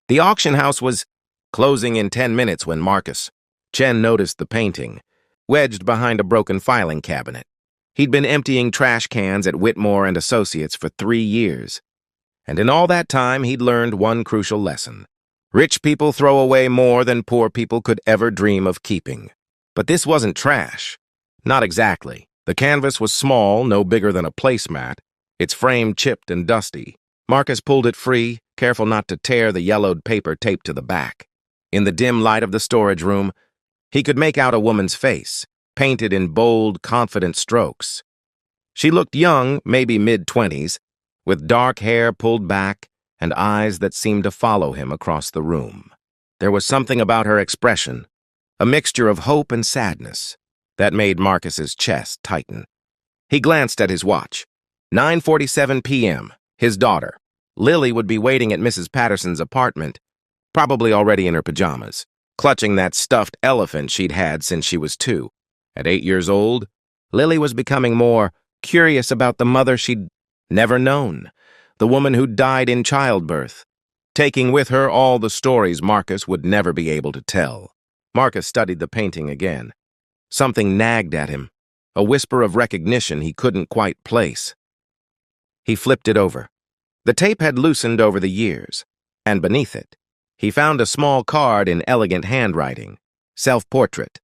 The auction house was closing in 10 minutes when Chen noticed the painting, wedged behind a broken filing cabinet. He'd been emptying trash cans at Whitmore and Associates for 3 years. And in all that time, he'd learned one crucial lesson. Rich people throw away more than poor people could ever dream of keeping. But this wasn't trash. Not exactly. The canvas was small, no bigger than a placemat, its frame chipped and dusty. Marcus pulled it free, careful not to tear the yellowed paper taped to the back. In the dim light of the storage room, he could make out a woman's face, painted in bold, confident strokes. She looked young, maybe mid-20s, with dark hair pulled back and eyes that seemed to follow him across the room. There was something about her expression, a mixture of hope and sadness, that made Marcus's chest tighten. He glanced at his watch. 9:47 p.m. His daughter, Lily, would be waiting at Mrs. Patterson's apartment, probably already in her pajamas, clutching that stuffed elephant she'd had since she was 2. At 8 years old, Lily was becoming more curious about the mother she'd never known, the woman who'd died in childbirth, taking with her all the stories Marcus would never be able to tell. Marcus studied the painting again. Something nagged at him, a whisper of recognition he couldn't quite place. He flipped it over. The tape had loosened over the years, and beneath it, he found a small card in elegant handwriting. Self-portrait.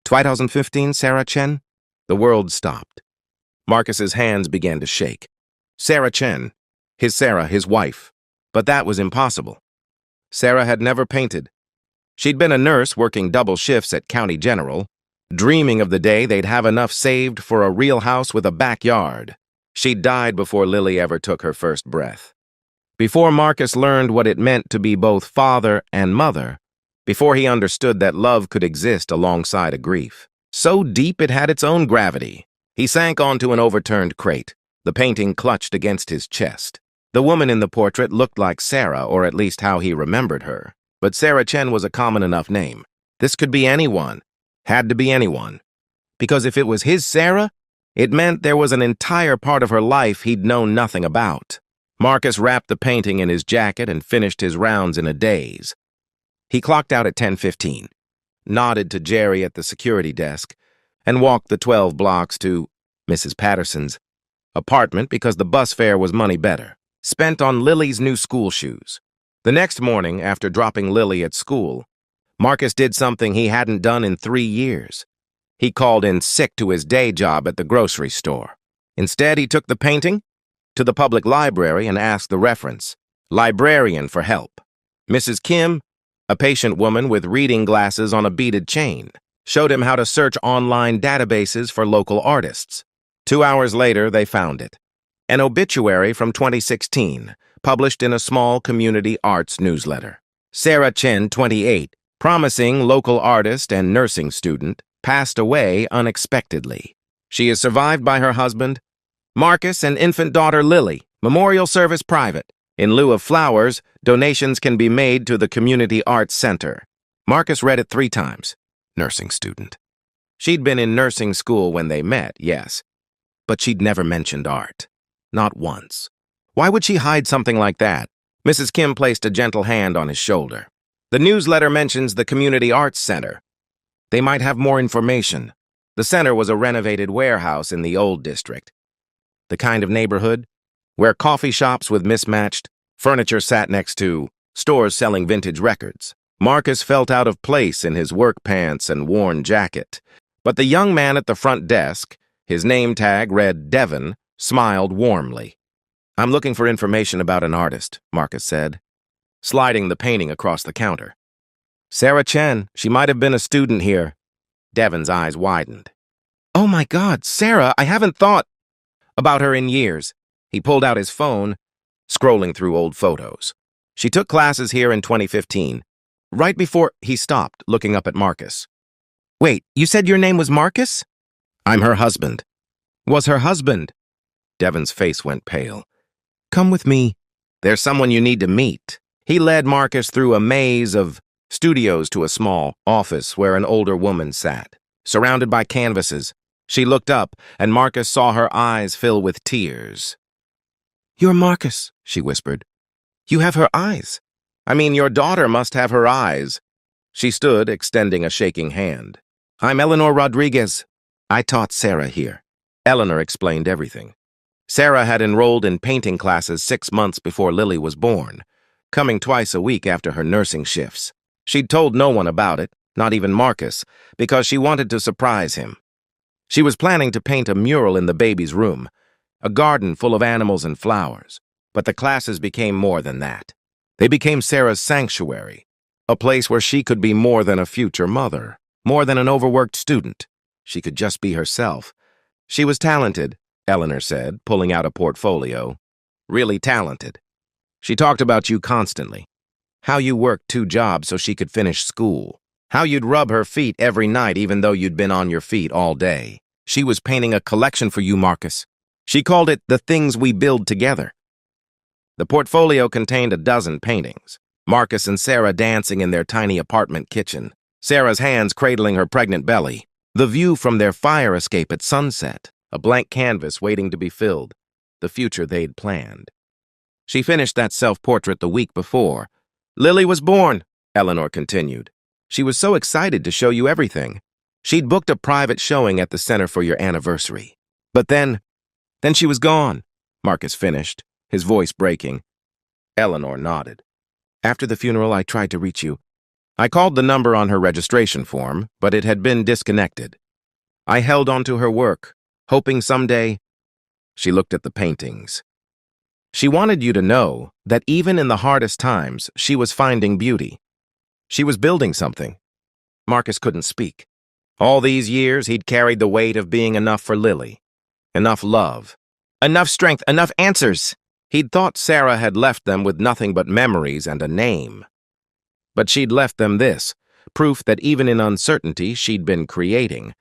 2015, Sarah Chen? The world stopped. Marcus's hands began to shake. Sarah Chen. His wife. But that was impossible. Sarah had never painted. She'd been a nurse working double shifts at County General, dreaming of the day they'd have enough saved for a real house with a backyard. She'd died before Lily ever took her first breath. Before Marcus learned what it meant to be both father and mother, before he understood that love could exist alongside a grief. So deep it had its own gravity. He sank onto an overturned crate, the painting clutched against his chest. The woman in the portrait looked like Sarah, or at least how he remembered her. But Sarah Chen was a common enough name. This could be anyone. Had to be anyone. Because if it was his Sarah, it meant there was an entire part of her life he'd known nothing about. Marcus wrapped the painting in his jacket and finished his rounds in a daze. He clocked out at 10:15, nodded to Jerry at the security desk, and walked the 12 blocks to Mrs. Patterson's apartment because the bus fare was money better, spent on Lily's new school shoes. The next morning, after dropping Lily at school, Marcus did something he hadn't done in 3 years. He called in sick to his day job at the grocery store. Instead, he took the painting to the public library and asked the reference, librarian, for help. Mrs. Kim, a patient woman with reading glasses on a beaded chain, showed him how to search online databases for local artists. 2 hours later, they found it. An obituary from 2016, published in a small community arts newsletter. Sarah Chen, 28, promising local artist and nursing student, passed away unexpectedly. She is survived by her husband, Marcus, and infant daughter Lily. Memorial service private. In lieu of flowers, donations can be made to the Community Arts Center. Marcus read it 3 times. Nursing student. She'd been in nursing school when they met, yes, but she'd never mentioned art. Not once. Why would she hide something like that? Mrs. Kim placed a gentle hand on his shoulder. The newsletter mentions the Community Arts Center. They might have more information. The center was a renovated warehouse in the old district. The kind of neighborhood where coffee shops with mismatched furniture sat next to stores selling vintage records. Marcus felt out of place in his work pants and worn jacket. But the young man at the front desk, his name tag read Devon, smiled warmly. I'm looking for information about an artist, Marcus said, sliding the painting across the counter. Sarah Chen, she might have been a student here. Devon's eyes widened. Oh my God, Sarah, I haven't thought about her in years. He pulled out his phone, scrolling through old photos. She took classes here in 2015. Right before he stopped, looking up at Marcus. Wait, you said your name was Marcus? I'm her husband. Was her husband? Devon's face went pale. Come with me. There's someone you need to meet. He led Marcus through a maze of studios to a small office where an older woman sat, surrounded by canvases. She looked up, and Marcus saw her eyes fill with tears. You're Marcus, she whispered. You have her eyes. I mean, your daughter must have her eyes." She stood, extending a shaking hand. "I'm Eleanor Rodriguez. I taught Sarah here." Eleanor explained everything. Sarah had enrolled in painting classes 6 months before Lily was born, coming twice a week after her nursing shifts. She'd told no one about it, not even Marcus, because she wanted to surprise him. She was planning to paint a mural in the baby's room, a garden full of animals and flowers. But the classes became more than that. They became Sarah's sanctuary, a place where she could be more than a future mother, more than an overworked student. She could just be herself. She was talented, Eleanor said, pulling out a portfolio. Really talented. She talked about you constantly. How you worked 2 jobs so she could finish school. How you'd rub her feet every night even though you'd been on your feet all day. She was painting a collection for you, Marcus. She called it The Things We Build Together. The portfolio contained a dozen paintings. Marcus and Sarah dancing in their tiny apartment kitchen. Sarah's hands cradling her pregnant belly. The view from their fire escape at sunset. A blank canvas waiting to be filled. The future they'd planned. She finished that self-portrait the week before. "Lily was born," Eleanor continued. "She was so excited to show you everything. She'd booked a private showing at the center for your anniversary. But then she was gone," Marcus finished, his voice breaking. Eleanor nodded. "After the funeral, I tried to reach you. I called the number on her registration form, but it had been disconnected. I held on to her work, hoping someday—" She looked at the paintings. "She wanted you to know that even in the hardest times, she was finding beauty. She was building something." Marcus couldn't speak. All these years, he'd carried the weight of being enough for Lily. Enough love. Enough strength, enough answers. He'd thought Sarah had left them with nothing but memories and a name. But she'd left them this, proof that even in uncertainty, she'd been creating.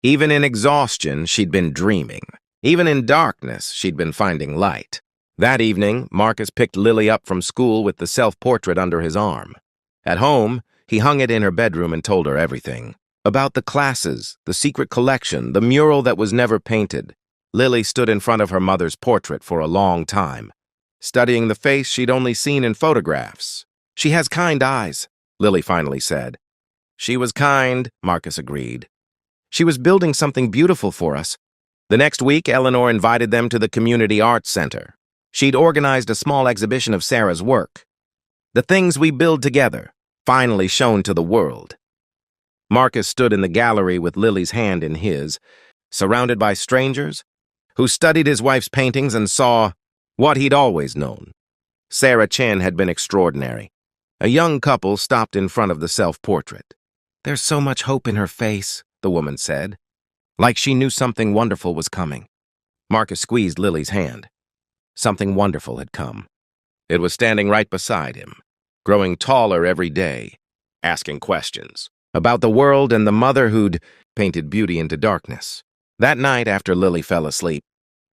Even in exhaustion, she'd been dreaming. Even in darkness, she'd been finding light. That evening, Marcus picked Lily up from school with the self-portrait under his arm. At home, he hung it in her bedroom and told her everything. About the classes, the secret collection, the mural that was never painted. Lily stood in front of her mother's portrait for a long time, studying the face she'd only seen in photographs. "She has kind eyes," Lily finally said. "She was kind," Marcus agreed. "She was building something beautiful for us." The next week, Eleanor invited them to the Community Arts Center. She'd organized a small exhibition of Sarah's work. The Things We Build Together, finally shown to the world. Marcus stood in the gallery with Lily's hand in his, surrounded by strangers, who studied his wife's paintings and saw what he'd always known. Sarah Chen had been extraordinary. A young couple stopped in front of the self-portrait. "There's so much hope in her face," the woman said, like she knew something wonderful was coming. Marcus squeezed Lily's hand. Something wonderful had come. It was standing right beside him, growing taller every day, asking questions about the world and the mother who'd painted beauty into darkness. That night, after Lily fell asleep,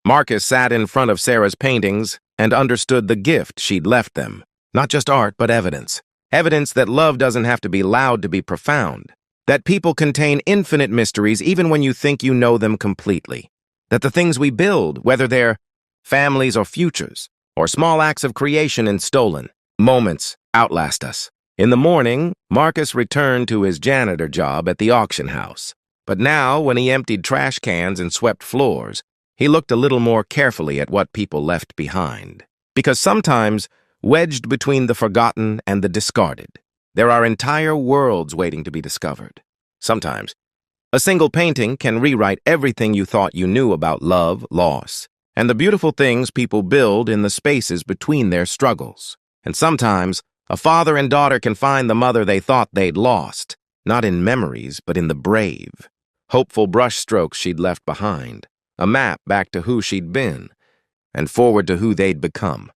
Marcus sat in front of Sarah's paintings and understood the gift she'd left them. Not just art, but evidence. Evidence that love doesn't have to be loud to be profound. That people contain infinite mysteries even when you think you know them completely. That the things we build, whether they're families or futures, or small acts of creation and stolen moments, outlast us. In the morning, Marcus returned to his janitor job at the auction house. But now, when he emptied trash cans and swept floors, he looked a little more carefully at what people left behind. Because sometimes, wedged between the forgotten and the discarded, there are entire worlds waiting to be discovered. Sometimes, a single painting can rewrite everything you thought you knew about love, loss, and the beautiful things people build in the spaces between their struggles. And sometimes, a father and daughter can find the mother they thought they'd lost, not in memories, but in the brave, hopeful brushstrokes she'd left behind, a map back to who she'd been, and forward to who they'd become.